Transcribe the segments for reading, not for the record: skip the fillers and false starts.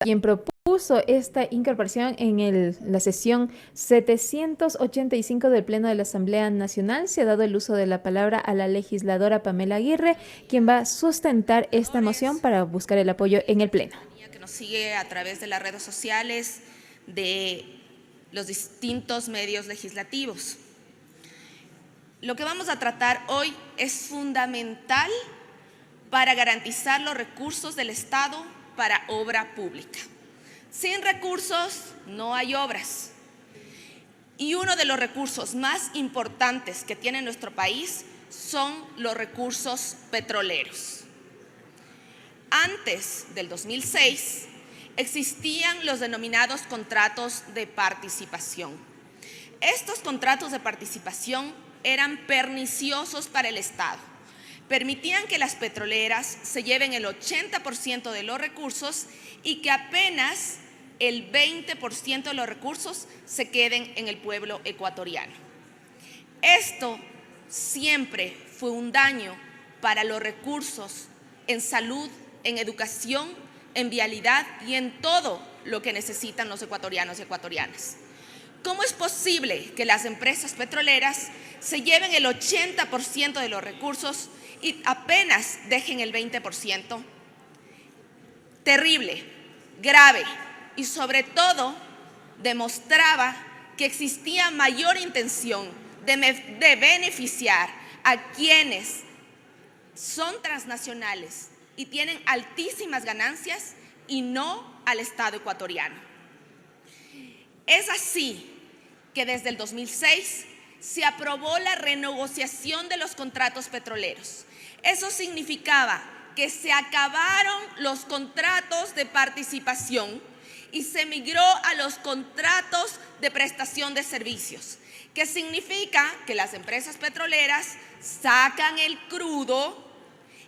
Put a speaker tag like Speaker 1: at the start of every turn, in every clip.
Speaker 1: quien propuso esta incorporación en la sesión 785 del Pleno de la Asamblea Nacional. Se ha dado el uso de la palabra a la legisladora Pamela Aguirre, quien va a sustentar esta moción para buscar el apoyo en el Pleno.
Speaker 2: Que nos sigue a través de las redes sociales, de los distintos medios legislativos. Lo que vamos a tratar hoy es fundamental para garantizar los recursos del Estado para obra pública. Sin recursos no hay obras. Y uno de los recursos más importantes que tiene nuestro país son los recursos petroleros. Antes del 2006 existían los denominados contratos de participación. Estos contratos de participación eran perniciosos para el Estado. Permitían que las petroleras se lleven el 80% de los recursos y que apenas el 20% de los recursos se queden en el pueblo ecuatoriano. Esto siempre fue un daño para los recursos en salud, en educación, en vialidad y en todo lo que necesitan los ecuatorianos y ecuatorianas. ¿Cómo es posible que las empresas petroleras se lleven el 80% de los recursos y apenas dejen el 20%? Terrible, grave y sobre todo demostraba que existía mayor intención de beneficiar a quienes son transnacionales y tienen altísimas ganancias y no al Estado ecuatoriano. Es así que desde el 2006 se aprobó la renegociación de los contratos petroleros. Eso significaba que se acabaron los contratos de participación y se migró a los contratos de prestación de servicios, que significa que las empresas petroleras sacan el crudo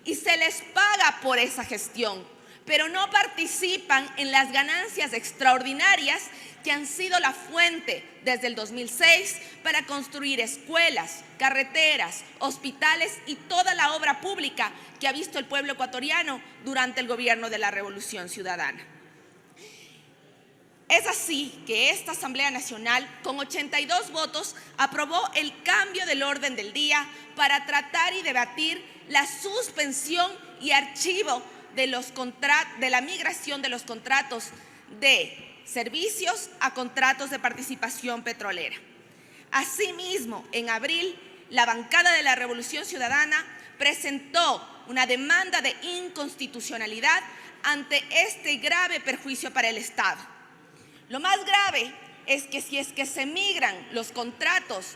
Speaker 2: y se les paga por esa gestión, pero no participan en las ganancias extraordinarias que han sido la fuente desde el 2006 para construir escuelas, carreteras, hospitales y toda la obra pública que ha visto el pueblo ecuatoriano durante el gobierno de la Revolución Ciudadana. Es así que esta Asamblea Nacional, con 82 votos, aprobó el cambio del orden del día para tratar y debatir la suspensión y archivo de la migración de los contratos de servicios a contratos de participación petrolera. Asimismo, en abril, la bancada de la Revolución Ciudadana presentó una demanda de inconstitucionalidad ante este grave perjuicio para el Estado. Lo más grave es que si es que se migran los contratos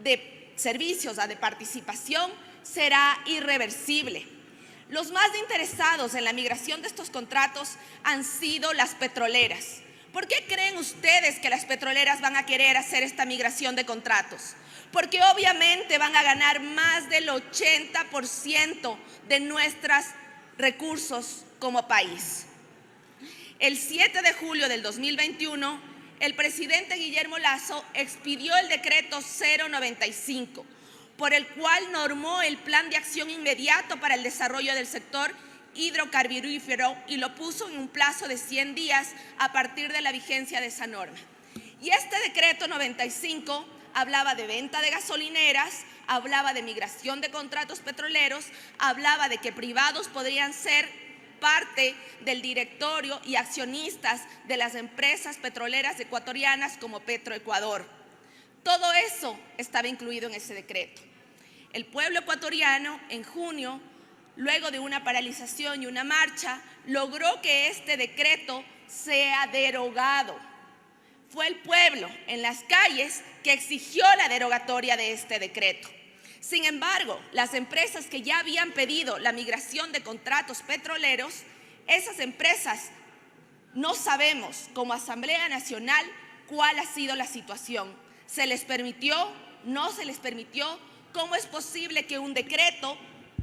Speaker 2: de servicios a de participación, será irreversible. Los más interesados en la migración de estos contratos han sido las petroleras. ¿Por qué creen ustedes que las petroleras van a querer hacer esta migración de contratos? Porque obviamente van a ganar más del 80% de nuestros recursos como país. El 7 de julio del 2021, el presidente Guillermo Lasso expidió el decreto 095, por el cual normó el plan de acción inmediato para el desarrollo del sector hidrocarburífero y lo puso en un plazo de 100 días a partir de la vigencia de esa norma. Y este decreto 95 hablaba de venta de gasolineras, hablaba de migración de contratos petroleros, hablaba de que privados podrían ser parte del directorio y accionistas de las empresas petroleras ecuatorianas como Petroecuador. Todo eso estaba incluido en ese decreto. El pueblo ecuatoriano en junio, luego de una paralización y una marcha, logró que este decreto sea derogado. Fue el pueblo en las calles que exigió la derogatoria de este decreto. Sin embargo, las empresas que ya habían pedido la migración de contratos petroleros, esas empresas no sabemos como Asamblea Nacional cuál ha sido la situación. ¿Se les permitió? ¿No se les permitió? ¿Cómo es posible que un decreto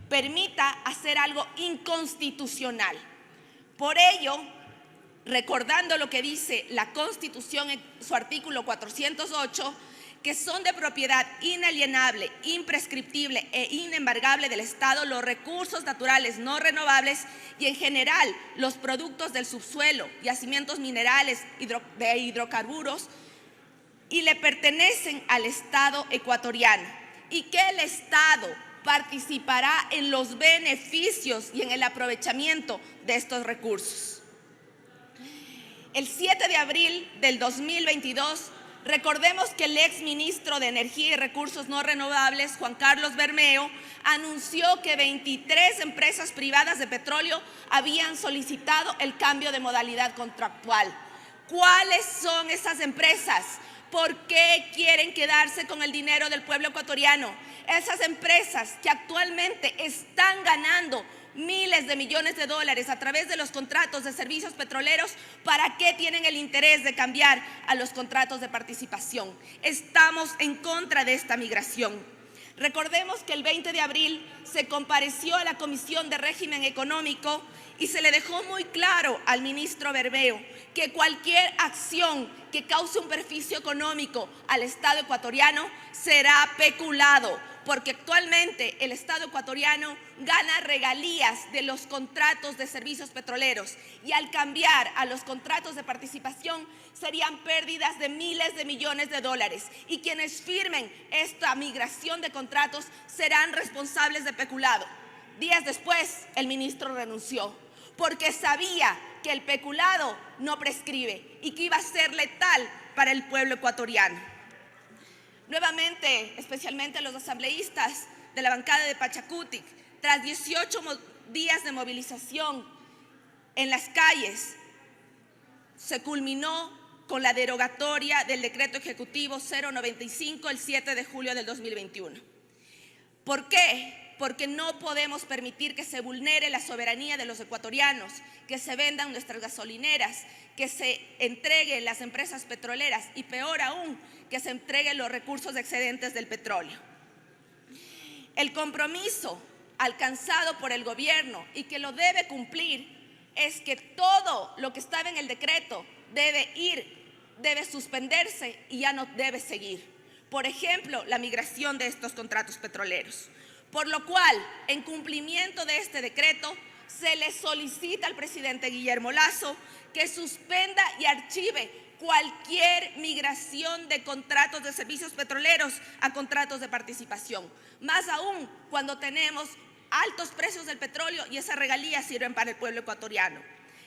Speaker 2: permita hacer algo inconstitucional? Por ello, recordando lo que dice la Constitución en su artículo 408, que son de propiedad inalienable, imprescriptible e inembargable del Estado los recursos naturales no renovables y en general los productos del subsuelo, yacimientos minerales, de hidrocarburos, y le pertenecen al Estado ecuatoriano, y que el Estado participará en los beneficios y en el aprovechamiento de estos recursos. El 7 de abril del 2022, recordemos que el exministro de Energía y Recursos No Renovables, Juan Carlos Bermeo, anunció que 23 empresas privadas de petróleo habían solicitado el cambio de modalidad contractual. ¿Cuáles son esas empresas? ¿Por qué quieren quedarse con el dinero del pueblo ecuatoriano? Esas empresas que actualmente están ganando miles de millones de dólares a través de los contratos de servicios petroleros, ¿para qué tienen el interés de cambiar a los contratos de participación? Estamos en contra de esta migración. Recordemos que el 20 de abril se compareció a la Comisión de Régimen Económico y se le dejó muy claro al ministro Bermeo que cualquier acción que cause un beneficio económico al Estado ecuatoriano será peculado, porque actualmente el Estado ecuatoriano gana regalías de los contratos de servicios petroleros y al cambiar a los contratos de participación serían pérdidas de miles de millones de dólares y quienes firmen esta migración de contratos serán responsables de peculado. Días después, el ministro renunció porque sabía que el peculado no prescribe y que iba a ser letal para el pueblo ecuatoriano. Nuevamente, especialmente los asambleístas de la bancada de Pachacutic, tras 18 días de movilización en las calles, se culminó con la derogatoria del decreto ejecutivo 095 el 7 de julio del 2021. ¿Por qué? Porque no podemos permitir que se vulnere la soberanía de los ecuatorianos, que se vendan nuestras gasolineras, que se entreguen las empresas petroleras y peor aún, que se entreguen los recursos excedentes del petróleo. El compromiso alcanzado por el gobierno y que lo debe cumplir es que todo lo que estaba en el decreto debe suspenderse y ya no debe seguir. Por ejemplo, la migración de estos contratos petroleros. Por lo cual, en cumplimiento de este decreto, se le solicita al presidente Guillermo Lasso que suspenda y archive cualquier migración de contratos de servicios petroleros a contratos de participación. Más aún cuando tenemos altos precios del petróleo y esas regalías sirven para el pueblo ecuatoriano.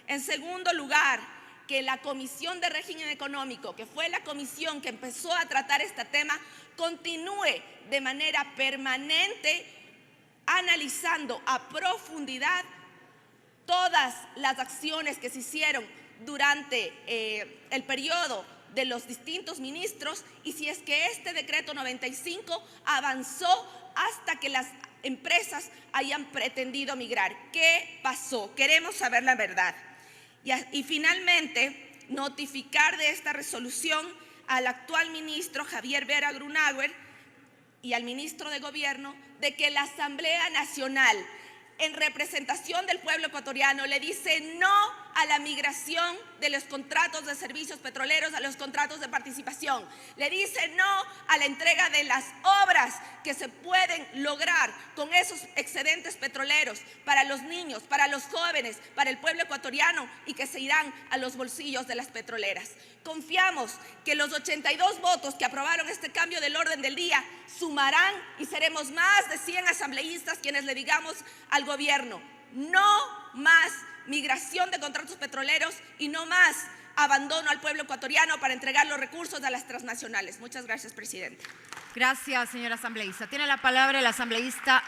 Speaker 2: En segundo lugar, que la Comisión de Régimen Económico, que fue la comisión que empezó a tratar este tema, continúe de manera permanente analizando a profundidad todas las acciones que se hicieron durante el periodo de los distintos ministros y si es que este decreto 95 avanzó hasta que las empresas hayan pretendido migrar. ¿Qué pasó? Queremos saber la verdad. Y finalmente, notificar de esta resolución al actual ministro Javier Vera Grunauer y al ministro de Gobierno de que la Asamblea Nacional, en representación del pueblo ecuatoriano, le dice no a la migración de los contratos de servicios petroleros a los contratos de participación. Le dice no a la entrega de las obras que se pueden lograr con esos excedentes petroleros para los niños, para los jóvenes, para el pueblo ecuatoriano y que se irán a los bolsillos de las petroleras. Confiamos que los 82 votos que aprobaron este cambio del orden del día sumarán y seremos más de 100 asambleístas quienes le digamos al gobierno no más migración de contratos petroleros y no más abandono al pueblo ecuatoriano para entregar los recursos a las transnacionales. Muchas gracias, presidente.
Speaker 3: Gracias, señora asambleísta. Tiene la palabra el asambleísta